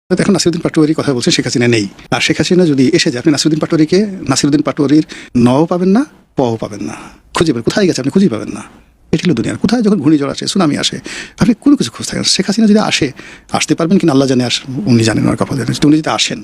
এখন নাসিরুদ্দিন পাটোয়ারির কথা বলছেন, শেখ হাসিনা নেই। আর শেখ হাসিনা যদি এসে যায়, আপনি নাসিরুদ্দিন পাটোয়ারির নও পাবেন না, পও পাবেন না, খুঁজে পাবেন কোথায় গেছে আপনি খুঁজে পাবেন না। এটি হলো দুনিয়ার কোথায় যখন ঘূর্ণিঝড় আসে, সুনামি আসে, আপনি কোনো কিছু খোঁজ থাকেন। শেখ হাসিনা যদি আসতে পারবেন কিনা আল্লাহ জানে, উনি জানেন, ওনার কথা জানেন। উনি যদি আসেন,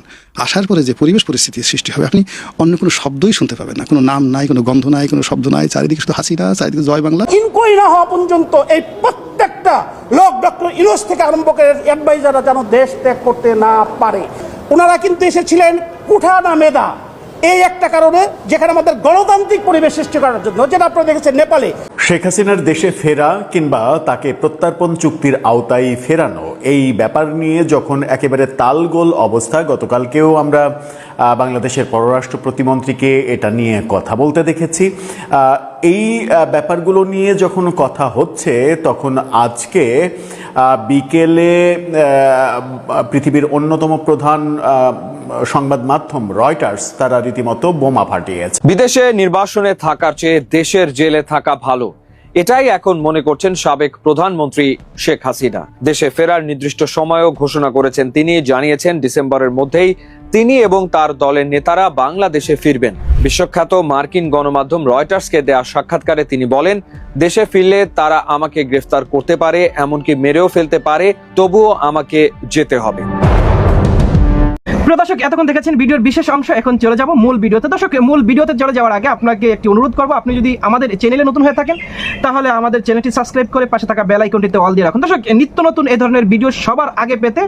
আসার পরে যে পরিবেশ পরিস্থিতির সৃষ্টি হবে, আপনি অন্য কোনো শব্দই শুনতে পাবেন না, কোনো নাম নাই, কোনো গন্ধ নাই, কোনো শব্দ নাই, চারিদিকে শুধু হাসিনা, চারিদিকে জয় বাংলা। ইনকোয়ারি না হওয়া পর্যন্ত এই প্রত্যেকটা লোক ডক্টর ইউনূস থেকে আরম্ভ করে অ্যাডভাইজাররা যেন দেশ ত্যাগ করতে না পারে। ওনারা কিন্তু এসেছিলেন কুঠা না মেধা, এই একটা কারণে, যেখানে আমাদের গণতান্ত্রিক পরিবেশ সৃষ্টি করার জন্য, যেটা আপনারা দেখেছেন নেপালে। শেখ হাসিনার দেশে ফেরা কিংবা তাকে প্রত্যর্পণ চুক্তির আওতায় ফেরানো, এই ব্যাপার নিয়ে যখন একেবারে তালগোল অবস্থা, গতকালকেও আমরা বাংলাদেশের পররাষ্ট্র প্রতিমন্ত্রীকে এটা নিয়ে কথা বলতে দেখেছি। এই ব্যাপারগুলো নিয়ে যখন কথা হচ্ছে, তখন আজকে বিকেলে পৃথিবীর অন্যতম প্রধান সংবাদ মাধ্যম রয়টার্স তারা রীতিমতো বোমা ফাটিয়েছে। বিদেশে নির্বাসনে থাকার চেয়ে দেশের জেলে থাকা ভালো, এটাই এখন মনে করছেন সাবেক প্রধানমন্ত্রী শেখ হাসিনা। দেশে ফেরার নির্দিষ্ট সময়ও ঘোষণা করেছেন তিনি, জানিয়েছেন ডিসেম্বরের মধ্যেই তিনি এবং তার দলের নেতারা বাংলাদেশে ফিরবেন। বিশ্বখ্যাত মার্কিন গণমাধ্যম রয়টার্সকে দেয়া সাক্ষাৎকারে তিনি বলেন, দেশে ফিরলে তারা আমাকে গ্রেফতার করতে পারে, এমনকি মেরেও ফেলতে পারে, তবুও আমাকে যেতে হবে। প্রিয় দর্শক, এতক্ষণ দেখেছেন ভিডিওর বিশেষ অংশ। এখন চলে যাব মূল ভিডিওতে। দর্শক, মূল ভিডিওতে চলে যাওয়ার আগে আপনাকে একটি অনুরোধ করবো, আপনি যদি আমাদের চ্যানেলে নতুন হয়ে থাকেন তাহলে আমাদের চ্যানেলটি সাবস্ক্রাইব করে পাশে থাকা বেল আইকনটিতে অল দিয়ে রাখুন। দর্শক, নিত্য নতুন এই ধরনের ভিডিও সবার আগে পেতে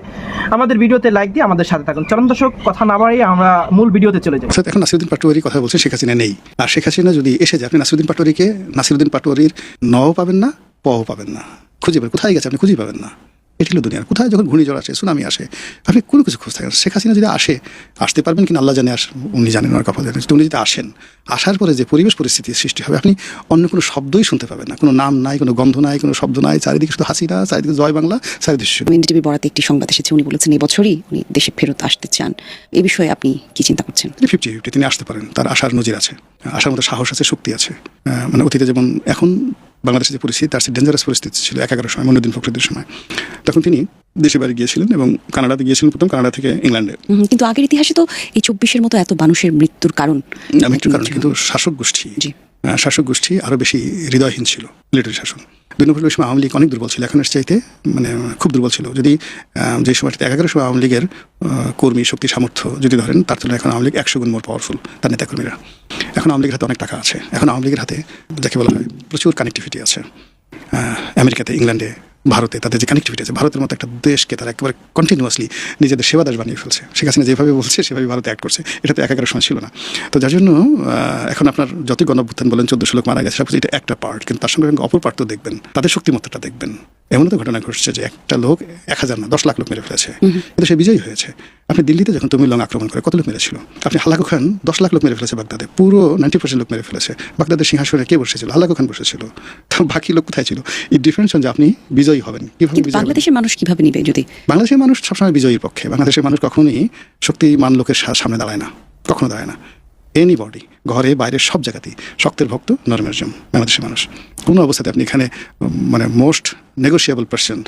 আমাদের ভিডিওতে লাইক দিয়ে আমাদের সাথে থাকুন। চলুন দর্শক, কথা না বাড়িয়ে আমরা মূল ভিডিওতে চলে যাই। এখন নাসিরুদ্দিন পাটোয়ারির কথা বলছেন, শেখ হাসিনা নেই। আর শেখ হাসিনা যদি এসে যায়, আপনি নাসিরুদ্দিন পাটোয়ারির নও পাবেন না, পও পাবেন না, খুঁজে পাবেন কোথায় গেছে আপনি খুঁজে পাবেন না। এটি হলো দুনিয়ার কোথায় যখন ঘূর্ণিঝড় আসে, সুনামি আসে, আপনি কোনো কিছু খোঁজ থাকেন। শেখ হাসিনা যদি আসতে পারবেন কিনা আল্লাহ জানে, উনি জানেন, ওনার কথা জানেন। উনি যদি আসার পরে যে পরিবেশ পরিস্থিতির সৃষ্টি হবে, আপনি অন্য কোনো শব্দই শুনতে পাবেন না, কোনো নাম নাই, কোনো গন্ধ নাই, কোনো শব্দ নাই, চারিদিকে শুধু হাসিনা, চারিদিকে জয় বাংলা, চারিদিকে। এনডিটিভি বরাতে একটি সংবাদ এসেছে, উনি বলেছেন এবছরই উনি দেশে ফেরত আসতে চান। এই বিষয়ে আপনি কি চিন্তা করছেন? 50-50 তিনি আসতে পারেন, তার আসার নজির আছে, আসার মতো সাহস আছে, শক্তি আছে। মানে অতীতে যেমন, এখন বাংলাদেশের যে পরিস্থিতি, তার ডেঞ্জারাস পরিস্থিতি ছিল 11 সময়, মইনুদ্দিন ফখরুদ্দিনের সময়, তখন তিনি দেশে বাড়ি গিয়েছিলেন এবং কানাডাতে গিয়েছিলেন, প্রথম কানাডা থেকে ইংল্যান্ডে। কিন্তু আগের ইতিহাসে তো এই 24-এর মতো এত মানুষের মৃত্যুর কারণ কিন্তু শাসক গোষ্ঠী আরো বেশি হৃদয়হীন ছিল। মিলিটারি শাসন 2 নম্বর সময় আওয়ামী লীগ অনেক দুর্বল ছিল, এখনের চাইতে মানে খুব দুর্বল ছিল। যদি যে সময়টাতে 11 সময় আওয়ামী লীগের কর্মী শক্তি সামর্থ্য যদি ধরেন, তার তুলনায় এখন আওয়ামী লীগ 100 গুণ মোর পাওয়ারফুল, তার নেতাকর্মীরা। এখন আওয়ামী লীগের হাতে অনেক টাকা আছে, এখন আওয়ামী লীগের হাতে যাকে বলা হয় প্রচুর কানেক্টিভিটি আছে। আমেরিকাতে, ইংল্যান্ডে, ভারতে তাদের যে কানেক্টিভিটি আছে, ভারতের মতো একটা দেশকে তারা একেবারে কন্টিনিউয়াসলি নিজেদের সেবাদাস বানিয়ে ফেলছে। শেখ হাসিনা যেভাবে বলছে সেভাবে ভারতে অ্যাক্ট করছে, এটা তো 11 সময় ছিল না। তো যার জন্য এখন আপনার যতই গণঅভ্যুত্থান বলেন, 1400 লোক মারা গেছে, এটা একটা পার্ট, কিন্তু তার সঙ্গে অপর পার্ট তো দেখবেন, তাদের শক্তিমত্তাটা দেখবেন। এমন তো ঘটনা ঘটছে যে একটা লোক 1000 না 10 লাখ লোক মেরে ফেলেছে, কিন্তু সে বিজয়ী হয়েছে। আপনি দিল্লিতে যখন তমিলং আক্রমণ করে কত লোক মেরেছিল? আপনি হালাকু খান 10 লাখ লোক মেরে ফেলেছে বাগদাদে, পুরো 90% লোক মেরে ফেলেছে। বাগদাদের সিংহাসনে কে বসেছিল? হালাকু খান বসেছিল। তো বাকি লোক কোথায় ছিল? এই ডিফারেন্স যে আপনি বিজয়ী হবেন কিভাবে। বাংলাদেশের মানুষ কিভাবে নিবে? যদি বাংলাদেশের মানুষ সবসময় বিজয়ীর পক্ষে, বাংলাদেশের মানুষ কখনোই শক্তিমান লোকের সামনে দাঁড়ায় না, কখনো দাঁড়ায় না। এনিবডি, ঘরে বাইরে সব জায়গাতেই শক্তের ভক্ত, নরমের জম বাংলাদেশের মানুষ। কোনো অবস্থাতে আপনি এখানে মানে most negotiable person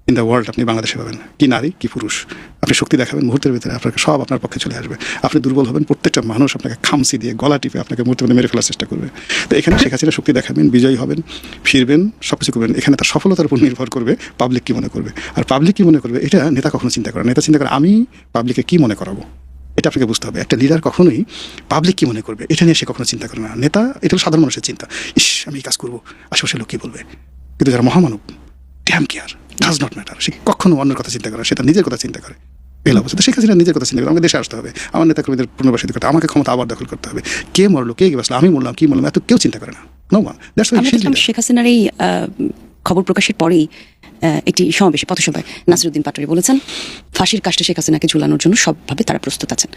in the world আপনি বাংলাদেশে পাবেন, কি নারী কি পুরুষ। আপনি শক্তি দেখাবেন, মুহূর্তের ভিতরে আপনাকে সব আপনার পক্ষে চলে আসবে। আপনি দুর্বল হবেন, প্রত্যেকটা মানুষ আপনাকে খামসি দিয়ে গলা টিপে আপনাকে মুহূর্তে মেরে ফেলার চেষ্টা করবে। তো এখানে শেখ হাসিনা শক্তি দেখাবেন, বিজয়ী হবেন, ফিরবেন, সব কিছু করবেন। এখানে তার সফলতার উপর নির্ভর করবে পাবলিক কি মনে করবে। আর পাবলিক কি মনে করবে এটা নেতা কখনো চিন্তা করে। নেতা চিন্তা করে আমি পাবলিককে কি মনে করাবো, এটা আপনাকে বুঝতে হবে। একটা লিডার কখনোই পাবলিক কি মনে করবে এটা নিয়ে সে কখনো চিন্তা করে না। নেতা এটা হলো সাধারণ মানুষের চিন্তা, আমি এই কাজ করবো, আশেপাশের লোক কি বলবে। কিন্তু যারা মহামানব, damn care, does not matter, সে কখনো অন্যের কথা চিন্তা করে, সেটা নিজের কথা চিন্তা করে। এই অবস্থা শেখ হাসিনা নিজের কথা চিন্তা করে, আমাকে দেশে আসতে হবে, আমার নেতাকর্মীদের পুনর্বাসিত করতে, আমাকে ক্ষমতা আবার দখল করতে হবে। কে মরলো, কে বাঁচলো, আমি মরলাম, কি মরলাম, এত কেউ চিন্তা করে না। No one. শেখ হাসিনার এই খবর প্রকাশের পরেই একটি সমাবেশে, পথসভায় নাসিরুদ্দিন পাটোয়ারি বলেছেন ফাঁসির কাস্টে শেখ হাসিনাকে ঝুলানোর জন্য সবভাবে তারা প্রস্তুত আছেন।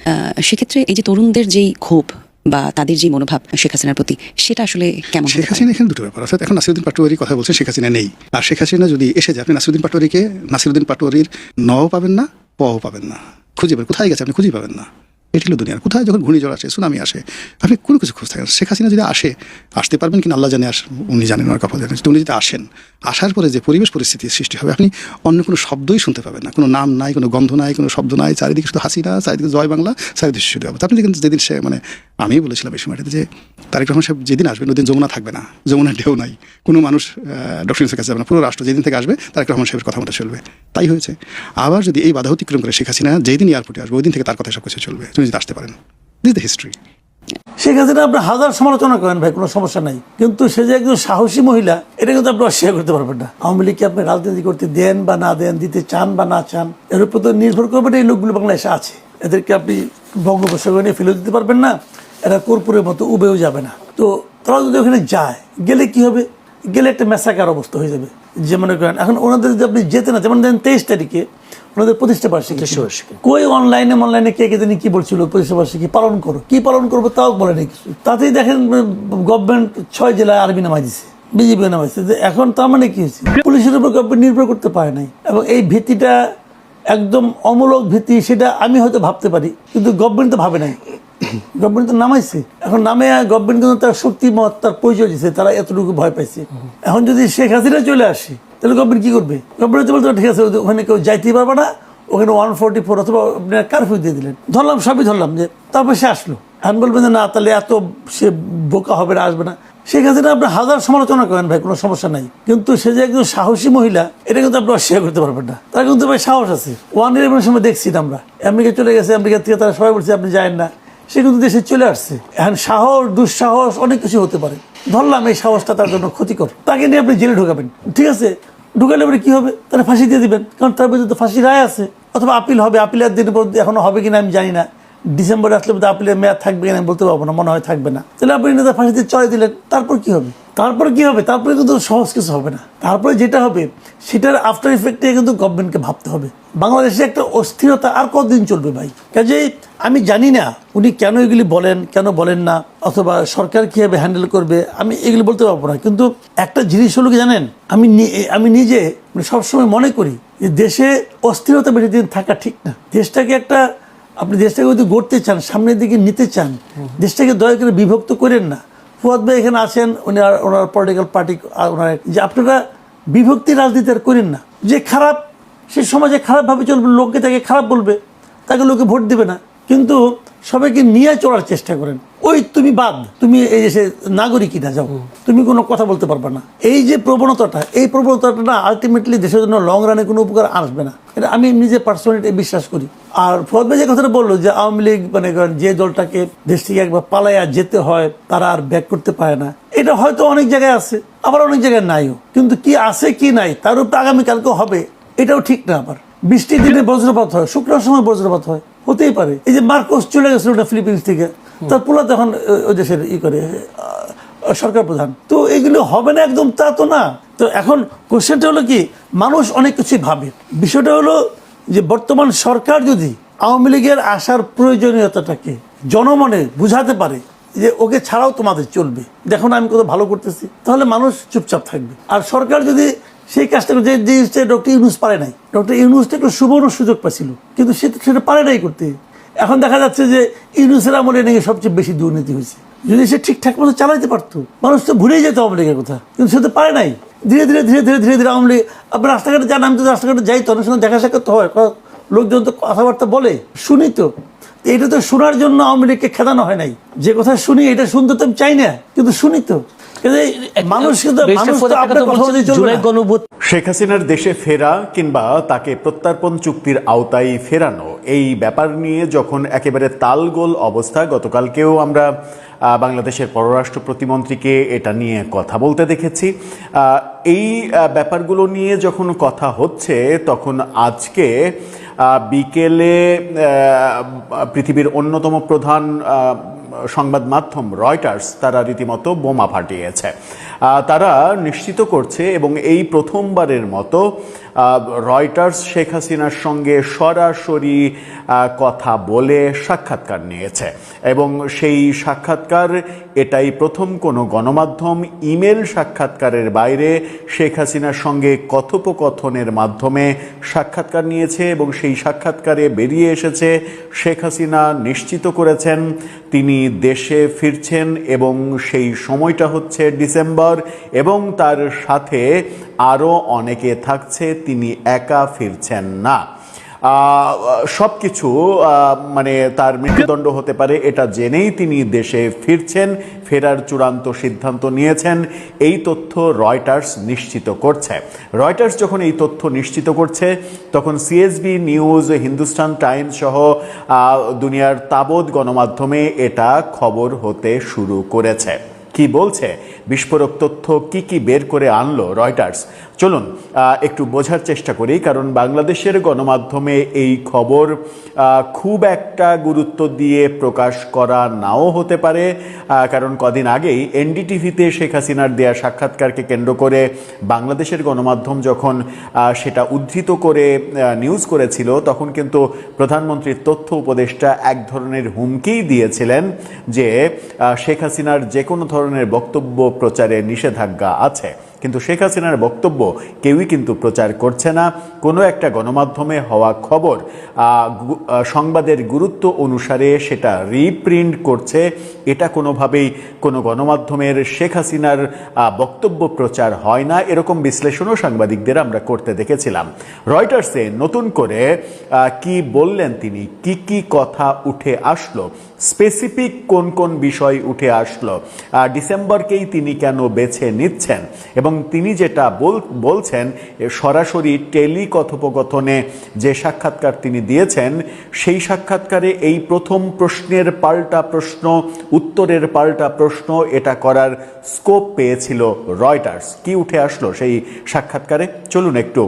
সেক্ষেত্রে এই যে তরুণদের যেই ক্ষোভ বা তাদের যে মনোভাব শেখ হাসিনার প্রতি, সেটা আসলে কেমন? শেখ হাসিনা এখানে দুটো ব্যাপার আছে। এখন নাসিরুদ্দিন পাটোয়ারির কথা বলছেন, শেখ হাসিনা নেই। আর শেখ হাসিনা যদি এসে যায়, আপনি নাসিরুদ্দিন পাটোয়ারির নও পাবেন না, পও পাবেন না, খুঁজে পাবেন কোথায় গেছে আপনি খুঁজে পাবেন না। এটি হলো দুনিয়ার কোথায় যখন ঘূর্ণিঝড় আসে, সুনামি আসে, আপনি কোনো কিছু খোঁজ থাকেন। শেখ হাসিনা যদি আসতে পারবেন কিনা আল্লাহ জানে, উনি জানেন, ওনার কপাল জানেন। উনি যদি আসেন, আসার পরে যে পরিবেশ পরিস্থিতির সৃষ্টি হবে, আপনি অন্য কোনো শব্দই শুনতে পাবেন না, কোনো নাম নাই, কোনো গন্ধ নাই, কোনো শব্দ নাই, চারিদিকে শুধু হাসিনা, চারিদিকে জয় বাংলা, চারিদিকে শুধু হবে। আপনি দেখেন যেদিন সে মানে আমি বলেছিলাম এই সময়টাতে যে তারেক রহমান সাহেব যেদিন আসবেন ওদিন যমুনা থাকবে না, যমুনার ঢেউ নাই, কোনো মানুষ ডক্টর ইউনূসের কাছে যাবে না, পুরো রাষ্ট্র যেদিন থেকে আসবে তারেক রহমান সাহেবের কথা মতো চলবে। তাই হয়েছে। আবার যদি এই বাধা অতিক্রম করে শেখ হাসিনা যেই দিন এয়ারপোর্টে আসবে ওই দিন থেকে তার কথা সব কিছু চলবে, তুমি যদি আসতে পারেন। This the history. Sheikh Hasina আপনি হাজার সমালোচনা করেন ভাই, কোনো সমস্যা নাই, কিন্তু সে যে একজন সাহসী মহিলা এটা কিন্তু আপনি অস্বীকার করতে পারবেন না। আওয়ামী লীগকে আপনি রাজনীতি করতে দেন বা না দেন, দিতে চান বা না চান, এর উপর তো নির্ভর করবেন এই লোকগুলো বাংলাদেশে আছে। এদেরকে আপনি বঙ্গোপসাগরে নিয়ে ফেলে দিতে পারবেন না, এরা কর্পূরের মতো উবেও যাবে না। তো তারা যদি ওখানে যায়, গেলে কি হবে? গেলে একটা মেসাকার অবস্থা হয়ে যাবে। যে মনে করেন এখন ওনাদের যদি আপনি যেতে না, যেমন দেন 23 তারিখে ওনাদের প্রতিষ্ঠা বার্ষিকী, কই অনলাইনে কে জানি কি বলছিল প্রতিষ্ঠা বার্ষিকী পালন করো, কি পালন করবো তাও বলে নেই কিছু। তাতেই দেখেন গভর্নমেন্ট 6 জেলায় আর্মি নামাই দিছে, বিজেপি নামাইছে। এখন তার মানে কি হয়েছে? পুলিশের উপর গভর্নমেন্ট নির্ভর করতে পারে নাই, এবং এই ভীতিটা একদম অমূলক ভীতি, সেটা আমি হয়তো ভাবতে পারি, কিন্তু গভর্নমেন্ট তো ভাবে নাই। গভর্নমেন্ট তো নামাইছে, এখন নামে গভর্নমেন্ট কিন্তু তার শক্তিমত, তার পরিচয় দিচ্ছে, তারা এতটুকু ভয় পাইছে। এখন যদি শেখ হাসিনা চলে আসে তাহলে গভর্নমেন্ট কি করবে? গভর্নমেন্ট বলতে ঠিক আছে ওখানে কেউ যাইতে পারবে না, ওখানে 144 অথবা আপনি কারফিউ দিয়ে দিলেন, ধরলাম সবই ধরলাম, যে তারপর সে আসলো, এখন বলবেন যে না তাহলে এত সে বোকা হবে না, আসবে না। শেখ হাসিনা আপনি হাজার সমালোচনা করেন ভাই, কোনো সমস্যা নাই, কিন্তু সে যে একজন সাহসী মহিলা এটা কিন্তু আপনি অস্বীকার করতে পারবেন না। তার কিন্তু ভাই সাহস আছে। 1/11 সময় দেখছি আমরা, আমেরিকা চলে গেছে, আমেরিকা থেকে তারা সবাই বলছে আপনি যায়েন না, সে কিন্তু দেশে চলে আসছে। এখন সাহস দুঃসাহস অনেক কিছু হতে পারে, ধরলাম এই সাহসটা তার জন্য ক্ষতিকর, তাকে নিয়ে আপনি জেলে ঢোকাবেন, ঠিক আছে, ঢুকালে পরে কি হবে? তারা ফাঁসি দিয়ে দিবেন, কারণ তার বিরুদ্ধে তো ফাঁসি রায় আছে, অথবা আপিল হবে। আপিলের দিন এখনো হবে কিনা আমি জানি না, ডিসেম্বরে আসলে বোধহয় আপিলের মেয়াদ থাকবে কিনা আমি বলতে পারবো না, মনে হয় থাকবে না। তাহলে আপনি তার ফাঁসিতে চড়াই দিলেন, তারপর কি হবে? তারপরে কিন্তু সহজ কিছু হবে না। তারপরে যেটা হবে সেটার আফটার ইফেক্টে কিন্তু গভর্নমেন্টকে ভাবতে হবে। বাংলাদেশে একটা অস্থিরতা আর কতদিন চলবে ভাই? কাজেই আমি জানি না উনি কেন এগুলি বলেন, কেন বলেন না, অথবা সরকার কীভাবে হ্যান্ডেল করবে, আমি এগুলি বলতে পারবো না। কিন্তু একটা জিনিস হলো কি জানেন, আমি নিজে সবসময় মনে করি যে দেশে অস্থিরতা বেশি দিন থাকা ঠিক না। আপনি দেশটাকে যদি গড়তে চান, সামনের দিকে নিতে চান, দেশটাকে দয়া করে বিভক্ত করেন না। ফুয়াদ ভাই এখানে আছেন, ওনার পলিটিক্যাল পার্টি, যে আপনারা বিভক্তি রাজনীতি আর করেন না। যে খারাপ, সে সমাজে খারাপভাবে চলবে, লোককে তাকে খারাপ বলবে, তাকে লোকে ভোট দেবে না, কিন্তু সবাইকে নিয়ে চলার চেষ্টা করেন। তুমি তুমি এই দেশে নাগরিকই না, যাও, তুমি কোনো কথা বলতে পারবে না। এই যে প্রবণতাটা, এই প্রবণতাটা না আলটিমেটলি দেশের জন্য লং রানে কোনো উপকার আসবে না, এটা আমি নিজে পার্সোনালি বিশ্বাস করি। আর ফুয়াদ ভাই যে কথাটা বললো যে আওয়ামী লীগ মানে যে দলটাকে দেশ থেকে একবার পালাইয়া যেতে হয় তারা আর ব্যাক করতে পারে না, এটা হয়তো অনেক জায়গায় আছে, আবার অনেক জায়গায় নাইও। কিন্তু কি আছে কি নাই তার উপর আগামীকালকেও হবে এটাও ঠিক না। আবার বৃষ্টির দিনে বজ্রপাত হয়, শুক্রবার সময় বজ্রপাত হয়, হতেই পারে। এই যে মার্কোস চলে গেছিল ওটা ফিলিপিন্স থেকে, তার পোলা তখন ওই দেশের করে সরকার প্রধান। তো এগুলো হবে না একদম তা তো না। তো এখন কোশ্চেনটা হলো কি, মানুষ অনেক কিছুই ভাবে, বিষয়টা হলো যে বর্তমান সরকার যদি আওয়ামী লীগের আসার প্রয়োজনীয়তাটাকে জনমনে বুঝাতে পারে যে ওকে ছাড়াও তোমাদের চলবে, দেখো না আমি কত ভালো করতেছি, তাহলে মানুষ চুপচাপ থাকবে। আর সরকার যদি সেই কাজটা যে ডক্টর ইউনূস পারে নাই, ডক্টর ইউনূসটা একটু সুবর্ণ সুযোগ পাচ্ছিল, কিন্তু সেটা পারে নাই করতে। এখন দেখা যাচ্ছে যে ইউনূসের আমলে নাকি সবচেয়ে বেশি দুর্নীতি হয়েছে। যদি সে ঠিকঠাক মতো চালাইতে পারতো মানুষ তো ভুলেই যেত আওয়ামী লীগের কথা, কিন্তু সে তো পারে নাই। ধীরে ধীরে আওয়ামী লীগ, আপনার রাস্তাঘাটে যান, আমি তো রাস্তাঘাটে যাই তো, অনেক সময় দেখা সাক্ষাৎ হয়, লোকজন তো কথাবার্তা বলে, শুনি তো। এটা তো শোনার জন্য আওয়ামী লীগকে খেদানো হয় নাই, যে কথা শুনি এটা শুনতে তো আমি চাই না, কিন্তু শুনি তো। শেখ হাসিনার দেশে ফেরা কিংবা তাকে প্রত্যর্পণ চুক্তির আওতায় ফেরানো, এই ব্যাপার নিয়ে যখন একেবারে তালগোল অবস্থা, গতকালকেও আমরা বাংলাদেশের পররাষ্ট্র প্রতিমন্ত্রীকে এটা নিয়ে কথা বলতে দেখেছি। এই ব্যাপারগুলো নিয়ে যখন কথা হচ্ছে, তখন আজকে বিকেলে পৃথিবীর অন্যতম প্রধান সংবাদ মাধ্যম রয়টার্স তারা রীতিমতো বোমা ফাটিয়েছে। তারা নিশ্চিত করছে এবং এই প্রথমবারের মতো রয়টার্স শেখ হাসিনার সঙ্গে সরাসরি কথা বলে সাক্ষাৎকার নিয়েছে এবং সেই সাক্ষাৎকার এটাই প্রথম কোনো গণমাধ্যম ইমেল সাক্ষাৎকারের বাইরে শেখ হাসিনার সঙ্গে কথোপকথনের মাধ্যমে সাক্ষাৎকার নিয়েছে এবং সেই সাক্ষাৎকারে বেরিয়ে এসেছে শেখ হাসিনা নিশ্চিত করেছেন তিনি দেশে ফিরছেন এবং সেই সময়টা হচ্ছে ডিসেম্বর এবং তার সাথে আরও অনেকে থাকছে, তিনি একা ফিরছেন না। সব কিছু মানে তার মৃত্যুদণ্ড হতে পারে এটা জেনেই তিনি দেশে ফিরছেন, ফেরার চূড়ান্ত সিদ্ধান্ত নিয়েছেন। এই তথ্য রয়টার্স নিশ্চিত করছে। রয়টার্স যখন এই তথ্য নিশ্চিত করছে তখন সিএসবি নিউজ, হিন্দুস্তান টাইমস সহ দুনিয়ার তাবৎ গণমাধ্যমে এটা খবর হতে শুরু করেছে। কি বলছে, বিস্ফোরক তথ্য কি কি বের করে আনলো রয়টার্স, চলুন একটু বোঝার চেষ্টা করি। কারণ বাংলাদেশের গণমাধ্যমে এই খবর খুব একটা গুরুত্ব দিয়ে প্রকাশ করা নাও হতে পারে, কারণ কদিন আগেই এনডিটিভিতে শেখ হাসিনার দেয়া সাক্ষাৎকারকে কেন্দ্র করে বাংলাদেশের গণমাধ্যম যখন সেটা উদ্ধৃত করে নিউজ করেছিল তখন কিন্তু প্রধানমন্ত্রীর তথ্য উপদেষ্টা এক ধরনের হুমকিই দিয়েছিলেন যে শেখ হাসিনার যে কোনো ধরনের বক্তব্য প্রচারে নিষেধাজ্ঞা আছে। কিন্তু শেখ হাসিনার বক্তব্য কেউই কিন্তু প্রচার করছে না। কোনো একটা গণমাধ্যমে হওয়া খবর সংবাদের গুরুত্ব অনুসারে সেটা রিপ্রিন্ট করছে, এটা কোনোভাবেই কোনো গণমাধ্যমের শেখ হাসিনার বক্তব্য প্রচার হয় না, এরকম বিশ্লেষণও সাংবাদিকদের আমরা করতে দেখেছিলাম। রয়টার্সে নতুন করে কি বললেন তিনি, কি কি কথা উঠে আসলো, স্পেসিফিক কোন কোন বিষয় উঠে আসলো, ডিসেম্বরকেই তিনি কেন বেছে নিচ্ছেন এবং তিনি যেটা বলছেন সরাসরি টেলি কথোপকথনে যে সাক্ষাৎকার তিনি দিয়েছেন সেই সাক্ষাৎকারে এই প্রথম প্রশ্নের পাল্টা প্রশ্ন, উত্তরের পাল্টা প্রশ্ন এটা করার স্কোপ পেয়েছিল রয়টার্স। কি উঠে আসলো সেই সাক্ষাৎকারে, চলুন একটু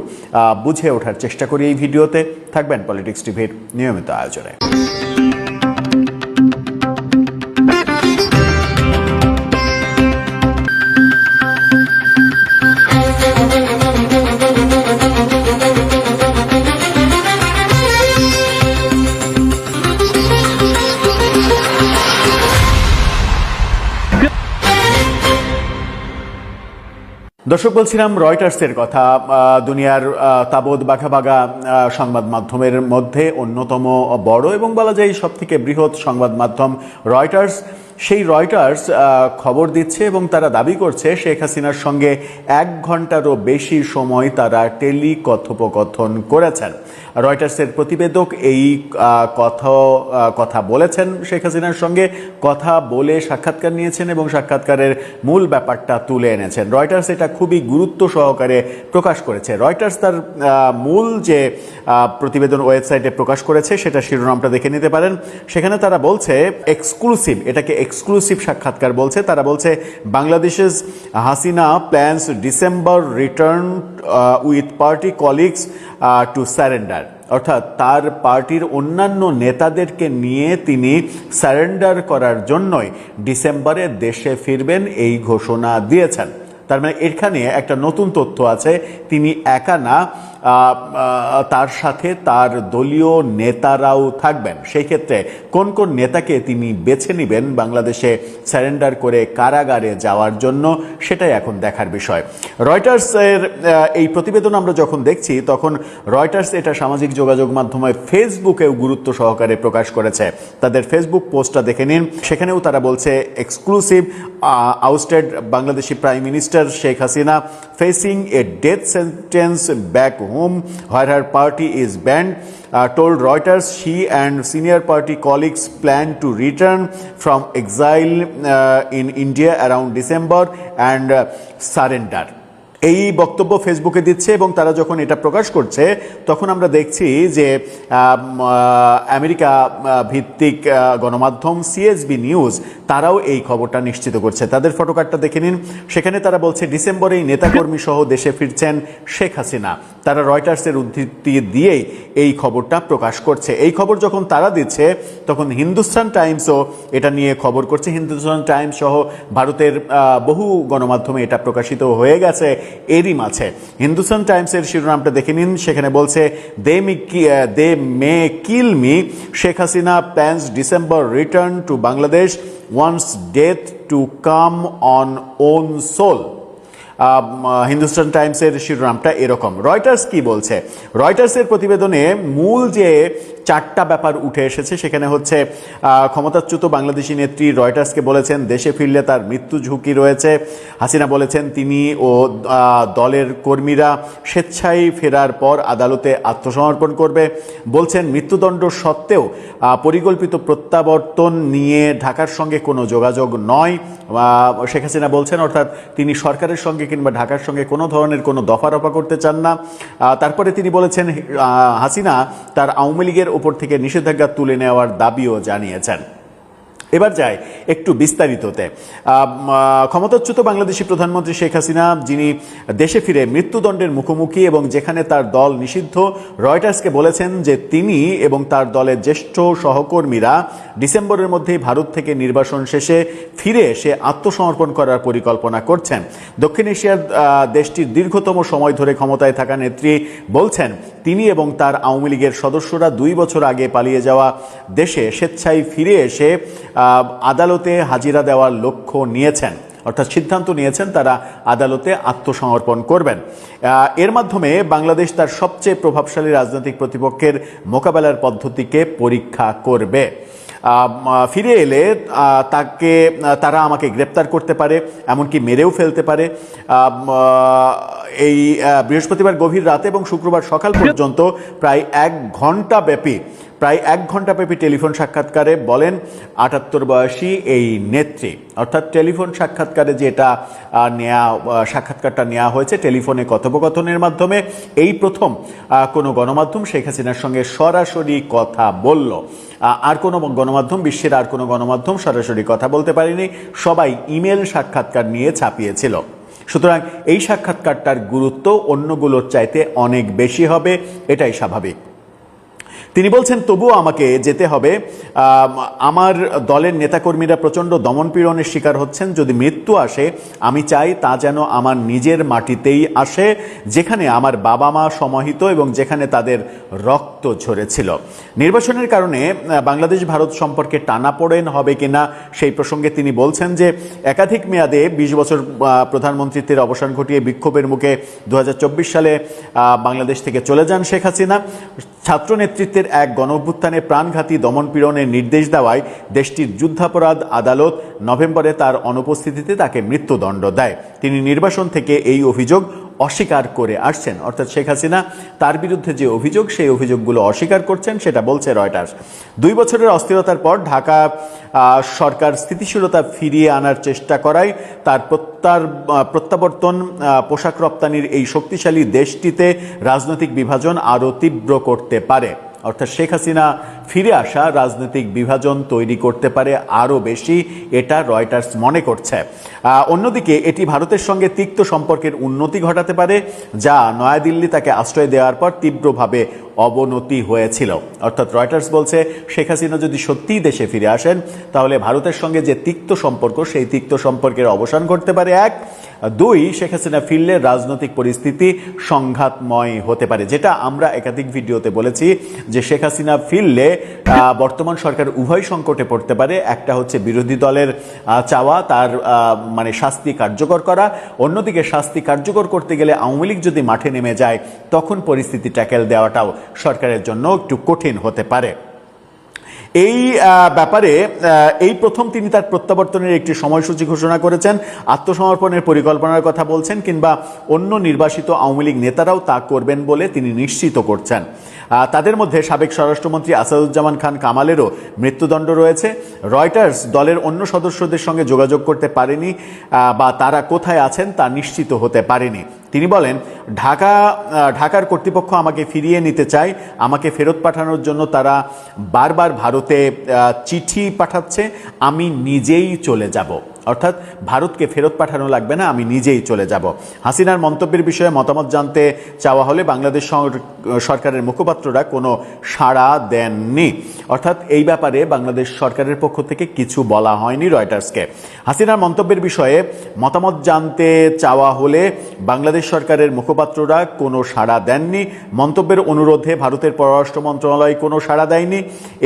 বুঝে ওঠার চেষ্টা করি এই ভিডিওতে। থাকবেন পলিটিক্স টিভির নিয়মিত আয়োজনে। দর্শক, বলছিলাম রয়টার্সের কথা, দুনিয়ার তাবৎ বাঘা সংবাদ মাধ্যমের মধ্যে অন্যতম বড় এবং বলা যায় সব থেকে বৃহৎ সংবাদ মাধ্যম রয়টার্স। সেই রয়টার্স খবর দিচ্ছে এবং তারা দাবি করছে শেখ হাসিনার সঙ্গে 1 ঘন্টারও বেশি সময় তারা টেলি কথোপকথন করেছেন। রয়টার্সের প্রতিবেদক এই কথা বলেছেন, শেখ হাসিনার সঙ্গে কথা বলে সাক্ষাৎকার নিয়েছেন এবং সাক্ষাৎকারের মূল ব্যাপারটা তুলে এনেছেন। রয়টার্স এটা খুবই গুরুত্ব সহকারে প্রকাশ করেছে। রয়টার্স তার মূল যে প্রতিবেদন ওয়েবসাইটে প্রকাশ করেছে সেটা শিরোনামটা দেখে নিতে পারেন। সেখানে তারা বলছে এক্সক্লুসিভ, এটাকে এক্সক্লুসিভ সাক্ষাৎকার বলছে। তারা বলছে বাংলাদেশের Hasina plans December return with party colleagues to surrender, অর্থাৎ তার পার্টির অন্যান্য নেতাদেরকে নিয়ে তিনি সারেন্ডার করার জন্যই ডিসেম্বরে দেশে ফিরবেন এই ঘোষণা দিয়েছেন। তার মানে এখানে একটা নতুন তথ্য আছে, তিনি একা না, তার সাথে তার দলীয় নেতারাও থাকবেন। সেই ক্ষেত্রে কোন কোন নেতাকে তিনি বেছে নেবেন বাংলাদেশে সারেন্ডার করে কারাগারে যাওয়ার জন্য, সেটাই এখন দেখার বিষয়। রয়টার্সের এই প্রতিবেদন আমরা যখন দেখছি তখন রয়টার্স এটা সামাজিক যোগাযোগ মাধ্যমে ফেসবুকেও গুরুত্ব সহকারে প্রকাশ করেছে। তাদের ফেসবুক পোস্টটা দেখে নিন, সেখানেও তারা বলছে exclusive, ousted Bangladeshi prime minister Sheikh Hasina facing a death sentence back home where her party is banned, told Reuters she and senior party colleagues plan to return from exile in India around December and surrender. এই বক্তব্য ফেসবুকে দিচ্ছে এবং তারা যখন এটা প্রকাশ করছে তখন আমরা দেখছি যে আমেরিকা ভিত্তিক গণমাধ্যম সিএসবি নিউজ তারাও এই খবরটা নিশ্চিত করছে। তাদের ফটোকার্ডটা দেখে নিন, সেখানে তারা বলছে ডিসেম্বরেই নেতাকর্মী সহ দেশে ফিরছেন শেখ হাসিনা। তারা রয়টার্সের উদ্ধৃতি দিয়েই এই খবরটা প্রকাশ করছে। এই খবর যখন তারা দিচ্ছে তখন হিন্দুস্তান টাইমসও এটা নিয়ে খবর করছে। হিন্দুস্তান টাইমস সহ ভারতের বহু গণমাধ্যমে এটা প্রকাশিত হয়ে গেছে। এরই মাঝে হিন্দুস্তান টাইমসের শিরোনামটা দেখে নিন, সেখানে বলছে they may kill me, Sheikh Hasina plans December return to Bangladesh, wants death to come on own soul. Hindustan টাইমসের শিরোনামটা এরকম। রয়টার্স কি বলছে? রয়টার্সের প্রতিবেদনে মূল যে চারটা ব্যাপার উঠে এসেছে সেখানে হচ্ছে ক্ষমতাচ্যুত বাংলাদেশি নেত্রী রয়টার্সকে বলেছেন দেশে ফিরলে তার মৃত্যু ঝুঁকি রয়েছে। হাসিনা বলেছেন তিনি ও দলের কর্মীরা স্বেচ্ছায় ফেরার পর আদালতে আত্মসমর্পণ করবে। বলছেন মৃত্যুদণ্ড সত্ত্বেও পরিকল্পিত প্রত্যাবর্তন নিয়ে ঢাকার সঙ্গে কোনো যোগাযোগ নয়। শেখ হাসিনা বলছেন, অর্থাৎ তিনি সরকারের সঙ্গে কিংবা ঢাকার সঙ্গে কোনো ধরনের কোনো দফারফা করতে চান না। তারপরে তিনি বলেছেন হাসিনা তার আওয়ামী লীগের ওপর থেকে নিষেধাজ্ঞা তুলে নেওয়ার দাবিও জানিয়েছেন। এবার যায় একটু বিস্তারিততে। ক্ষমতাচ্যুত বাংলাদেশি প্রধানমন্ত্রী শেখ হাসিনা, যিনি দেশে ফিরে মৃত্যুদণ্ডের মুখোমুখি এবং যেখানে তার দল নিষিদ্ধ, রয়টার্সকে বলেছেন যে তিনি এবং তার দলের জ্যেষ্ঠ সহকর্মীরা ডিসেম্বরের মধ্যেই ভারত থেকে নির্বাসন শেষে ফিরে এসে আত্মসমর্পণ করার পরিকল্পনা করছেন। দক্ষিণ এশিয়ার দেশটির দীর্ঘতম সময় ধরে ক্ষমতায় থাকা নেত্রী বলছেন তিনি এবং তার আওয়ামী লীগের সদস্যরা 2 বছর আগে পালিয়ে যাওয়া দেশে স্বেচ্ছায় ফিরে এসে আদালতে হাজিরা দেওয়ার লক্ষ্য নিয়েছেন, অর্থাৎ সিদ্ধান্ত নিয়েছেন তারা আদালতে আত্মসমর্পণ করবেন। এর মাধ্যমে বাংলাদেশ তার সবচেয়ে প্রভাবশালী রাজনৈতিক প্রতিপক্ষের মোকাবেলার পদ্ধতিকে পরীক্ষা করবে। ফিরে এলে তারা আমাকে গ্রেপ্তার করতে পারে, এমনকি মেরেও ফেলতে পারে। এই বৃহস্পতিবার গভীর রাতে এবং শুক্রবার সকাল পর্যন্ত প্রায় 1 ঘন্টা ব্যাপী টেলিফোন সাক্ষাৎকারে বলেন 78 বয়সী এই নেত্রী। অর্থাৎ টেলিফোন সাক্ষাৎকারে যেটা সাক্ষাৎকারটা নেওয়া হয়েছে টেলিফোনে কথোপকথনের মাধ্যমে, এই প্রথম কোনো গণমাধ্যম শেখ হাসিনার সঙ্গে সরাসরি কথা বলল। আর কোনো গণমাধ্যম, বিশ্বের আর কোনো গণমাধ্যম সরাসরি কথা বলতে পারেনি, সবাই ইমেল সাক্ষাৎকার নিয়ে ছাপিয়েছিল। সুতরাং এই সাক্ষাৎকারটার গুরুত্ব অন্যগুলোর চাইতে অনেক বেশি হবে, এটাই স্বাভাবিক। তিনি বলছেন তবুও আমাকে যেতে হবে। আমার দলের নেতাকর্মীরা প্রচণ্ড দমনপীড়নের শিকার হচ্ছেন। যদি মৃত্যু আসে আমি চাই তা যেন আমার নিজের মাটিতেই আসে, যেখানে আমার বাবা মা সমাহিত এবং যেখানে তাদের রক্ত ঝরেছিল। নির্বাচনের কারণে বাংলাদেশ ভারত সম্পর্কে টানাপোড়েন হবে কিনা সেই প্রসঙ্গে তিনি বলছেন যে একাধিক মেয়াদে 20 বছর প্রধানমন্ত্রীত্বের অবসান ঘটিয়ে বিক্ষোভের মুখে 2024 সালে বাংলাদেশ থেকে চলে যান শেখ হাসিনা। ছাত্র নেতৃত্বের এক গণঅভ্যুত্থানে প্রাণঘাতী দমনপীড়নের নির্দেশ দেওয়ায় দেশটির যুদ্ধাপরাধ আদালত নভেম্বরে তার অনুপস্থিতিতে তাকে মৃত্যুদণ্ড দেয়। তিনি নির্বাসন থেকে এই অভিযোগ অস্বীকার করে আসছেন, অর্থাৎ শেখ হাসিনা তার বিরুদ্ধে যে অভিযোগ সেই অভিযোগগুলো অস্বীকার করছেন, সেটা বলছে রয়টার্স। 2 বছরের অস্থিরতার পর ঢাকা সরকার স্থিতিশীলতা ফিরিয়ে আনার চেষ্টা করায় তার প্রত্যাবর্তন পোশাক রপ্তানির এই শক্তিশালী দেশটিতে রাজনৈতিক বিভাজন আরও তীব্র করতে পারে। অর্থাৎ শেখ হাসিনা ফিরে আসা রাজনৈতিক বিভাজন তৈরি করতে পারে আরও বেশি, এটা রয়টার্স মনে করছে। অন্যদিকে এটি ভারতের সঙ্গে তিক্ত সম্পর্কের উন্নতি ঘটাতে পারে, যা নয়াদিল্লি তাকে আশ্রয় দেওয়ার পর তীব্রভাবে অবনতি হয়েছিল। অর্থাৎ রয়টার্স বলছে শেখ হাসিনা যদি সত্যিই দেশে ফিরে আসেন তাহলে ভারতের সঙ্গে যে তিক্ত সম্পর্ক সেই তিক্ত সম্পর্কের অবসান ঘটতে পারে 1। 2, শেখ হাসিনা ফিরলে রাজনৈতিক পরিস্থিতি সংঘাতময় হতে পারে, যেটা আমরা একাধিক ভিডিওতে বলেছি যে শেখ হাসিনা ফিরলে বর্তমান সরকার উভয় সংকটে পড়তে পারে। একটা হচ্ছে বিরোধী দলের চাওয়া তার মানে শাস্তি কার্যকর করা, অন্যদিকে শাস্তি কার্যকর করতে গেলে আওয়ামী লীগ যদি মাঠে নেমে যায় তখন পরিস্থিতি ট্যাকেল দেওয়াটাও সরকারের জন্য একটু কঠিন হতে পারে। এই ব্যাপারে এই প্রথম তিনি তার প্রত্যাবর্তনের একটি সময়সূচি ঘোষণা করেছেন, আত্মসমর্পণের পরিকল্পনার কথা বলছেন, কিংবা অন্য নির্বাসিত আওয়ামী লীগ নেতারাও তা করবেন বলে তিনি নিশ্চিত করছেন। তাদের মধ্যে সাবেক স্বরাষ্ট্রমন্ত্রী আসাদুজ্জামান খান কামালেরও মৃত্যুদণ্ড রয়েছে। রয়টার্স দলের অন্য সদস্যদের সঙ্গে যোগাযোগ করতে পারেনি বা তারা কোথায় আছেন তা নিশ্চিত হতে পারেনি। তিনি বলেন ঢাকার কর্তৃপক্ষ আমাকে ফিরিয়ে নিতে চায়, আমাকে ফেরত পাঠানোর জন্য তারা বারবার ভারতে চিঠি পাঠাচ্ছে, আমি নিজেই চলে যাব। অর্থাৎ ভারতকে ফেরত পাঠানো লাগবে না, আমি নিজেই চলে যাব। হাসিনার মন্তব্যের বিষয়ে মতামত জানতে চাওয়া হলে বাংলাদেশ সরকারের মুখপাত্ররা কোনো সাড়া দেননি। অর্থাৎ এই ব্যাপারে বাংলাদেশ সরকারের পক্ষ থেকে কিছু বলা হয়নি রয়টার্সকে। হাসিনার মন্তব্যের বিষয়ে মতামত জানতে চাওয়া হলে বাংলাদেশ সরকারের মুখপাত্ররা কোনো সাড়া দেননি। মন্তব্যের অনুরোধে ভারতের পররাষ্ট্র মন্ত্রণালয় কোনো সাড়া দেয়নি।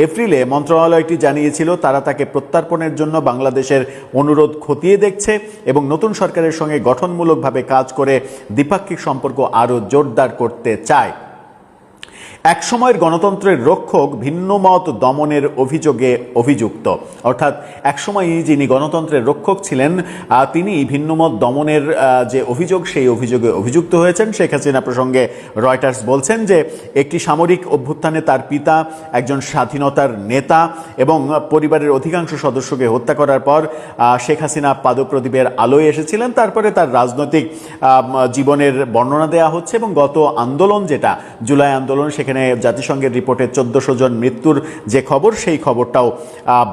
এপ্রিলে মন্ত্রণালয়টি জানিয়েছিল তারা তাকে প্রত্যর্পণের জন্য বাংলাদেশের অনুরোধ খতিয়ে দেখছে এবং নতুন সরকারের সঙ্গে গঠনমূলকভাবে কাজ করে দ্বিপাক্ষিক সম্পর্ক আরও জোরদার করতে চায়। একসময়ের গণতন্ত্রের রক্ষক ভিন্নমত দমনের অভিযোগে অভিযুক্ত, অর্থাৎ একসময়ই যিনি গণতন্ত্রের রক্ষক ছিলেন তিনি ভিন্নমত দমনের যে অভিযোগ সেই অভিযোগে অভিযুক্ত হয়েছেন। শেখ হাসিনা প্রসঙ্গে রয়টার্স বলছেন যে একটি সামরিক অভ্যুত্থানে তার পিতা একজন স্বাধীনতার নেতা এবং পরিবারের অধিকাংশ সদস্যকে হত্যা করার পর শেখ হাসিনা পাদপ্রদীপের আলোয় এসেছিলেন। তারপরে তার রাজনৈতিক জীবনের বর্ণনা দেওয়া হচ্ছে এবং গত আন্দোলন যেটা জুলাই আন্দোলন, সেখানে জাতিসংঘের রিপোর্টে 1400 জন মৃত্যুর যে খবর সেই খবরটাও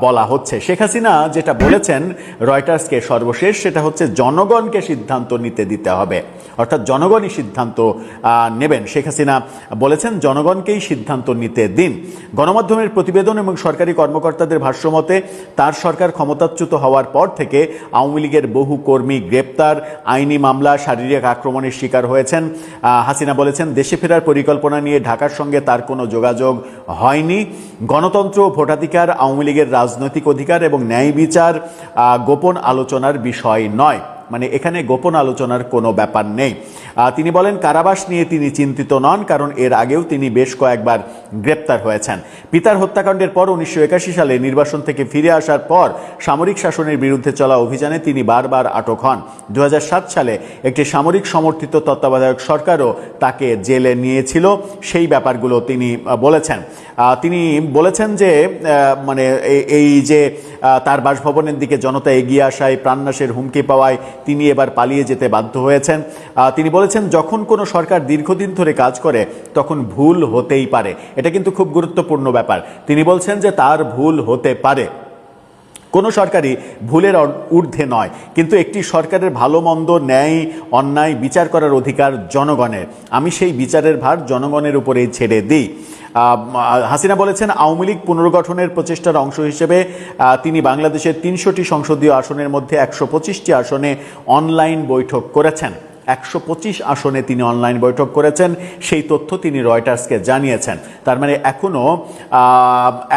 বলা হচ্ছে। শেখ হাসিনা যেটা বলেছেন রয়টার্সকে সর্বশেষ সেটা হচ্ছে জনগণকে সিদ্ধান্ত নিতে দিতে হবে, অর্থাৎ জনগণই সিদ্ধান্ত নেবেন। শেখ হাসিনা বলেছেন জনগণকেই সিদ্ধান্ত নিতে দিন। গণমাধ্যমের প্রতিবেদন এবং সরকারি কর্মকর্তাদের ভাষ্যমতে তার সরকার ক্ষমতাচ্যুত হওয়ার পর থেকে আওয়ামী লীগের বহু কর্মী গ্রেপ্তার, আইনি মামলা, শারীরিক আক্রমণের শিকার হয়েছেন। হাসিনা বলেছেন দেশে ফেরার পরিকল্পনা নিয়ে ঢাকার সঙ্গে তার কোনো যোগাযোগ হয়নি। গণতন্ত্র, ভোটাধিকার, আওয়ামী লীগের রাজনৈতিক অধিকার এবং ন্যায় বিচার গোপন আলোচনার বিষয় নয়, মানে এখানে গোপন আলোচনার কোনো ব্যাপার নেই। তিনি বলেন কারাবাস নিয়ে তিনি চিন্তিত নন, কারণ এর আগেও তিনি বেশ কয়েকবার গ্রেপ্তার হয়েছেন। পিতার হত্যাকাণ্ডের পর 1981 সালে নির্বাসন থেকে ফিরে আসার পর সামরিক শাসনের বিরুদ্ধে চলা অভিযানে তিনি বারবার আটক হন। 2007 সালে একটি সামরিক সমর্থিত তত্ত্বাবধায়ক সরকারও তাকে জেলে নিয়েছিল, সেই ব্যাপারগুলো তিনি বলেছেন। তিনি বলেছেন যে মানে এই যে তার বাসভবনের দিকে জনতা এগিয়ে আসায়, প্রাণনাশের হুমকি পাওয়ায় তিনি এবার পালিয়ে যেতে বাধ্য হয়েছেন। তিনি বলেছেন যখন কোনো সরকার দীর্ঘদিন ধরে কাজ করে তখন ভুল হতেই পারে, এটা কিন্তু খুব গুরুত্বপূর্ণ ব্যাপার। তিনি বলছেন যে তার ভুল হতে পারে, কোনো সরকারই ভুলের ঊর্ধ্বে নয়, কিন্তু একটি সরকারের ভালো মন্দ, ন্যায় অন্যায় বিচার করার অধিকার জনগণের। আমি সেই বিচারের ভার জনগণের উপরেই ছেড়ে দিই। হাসিনা বলেছেন আওয়ামী লীগ পুনর্গঠনের প্রচেষ্টার অংশ হিসেবে তিনি বাংলাদেশের 300টি সংসদীয় আসনের মধ্যে 125টি আসনে অনলাইন বৈঠক করেছেন। 125 আসনে তিনি অনলাইন বৈঠক করেছেন, সেই তথ্য তিনি রয়টার্সকে জানিয়েছেন। তার মানে এখনো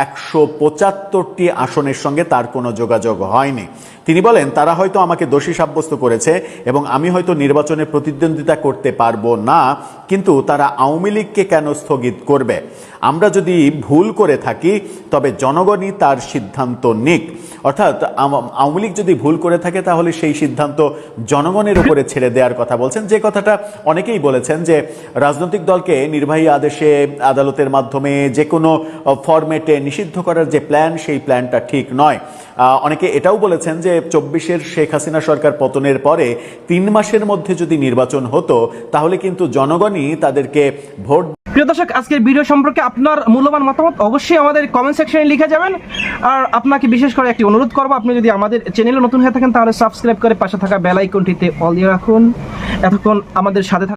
175টি আসনের সঙ্গে তার কোনো যোগাযোগ হয়নি। তিনি বলেন তারা হয়তো আমাকে দোষী সাব্যস্ত করেছে এবং আমি হয়তো নির্বাচনে প্রতিদ্বন্দ্বিতা করতে পারবো না, কিন্তু তারা আওয়ামী লীগকে কেন স্থগিত করবে? আমরা যদি ভুল করে থাকি তবে জনগণই তার সিদ্ধান্ত নিক। অর্থাৎ আওয়ামী লীগ যদি ভুল করে থাকে তাহলে সেই সিদ্ধান্ত জনগণের উপরে ছেড়ে দেওয়ার কথা বলছেন। যে কথাটা অনেকেই বলেছেন যে রাজনৈতিক দলকে নির্বাহী আদেশে, আদালতের মাধ্যমে, যে কোনো ফরম্যাটে নিষিদ্ধ করার যে প্ল্যান, সেই প্ল্যানটা ঠিক নয়। অনেকে এটাও বলেছেন যে 24-এর শেখ হাসিনা সরকার পতনের পরে 3 মাসের মধ্যে যদি নির্বাচন হতো তাহলে কিন্তু জনগণই তাদেরকে ভোট। প্রিয় দর্শক, আজকের ভিডিও সম্পর্কে আপনার মূল্যবান মতামত অবশ্যই আমাদের কমেন্ট সেকশনে লিখে যাবেন। আর আপনাকে বিশেষ করে একটি অনুরোধ করবো, আপনি যদি আমাদের চ্যানেলে নতুন হয়ে থাকেন তাহলে সাবস্ক্রাইব করে পাশে থাকা বেল আইকনটিতে অল দিয়ে রাখুন। এতক্ষণ আমাদের সাথে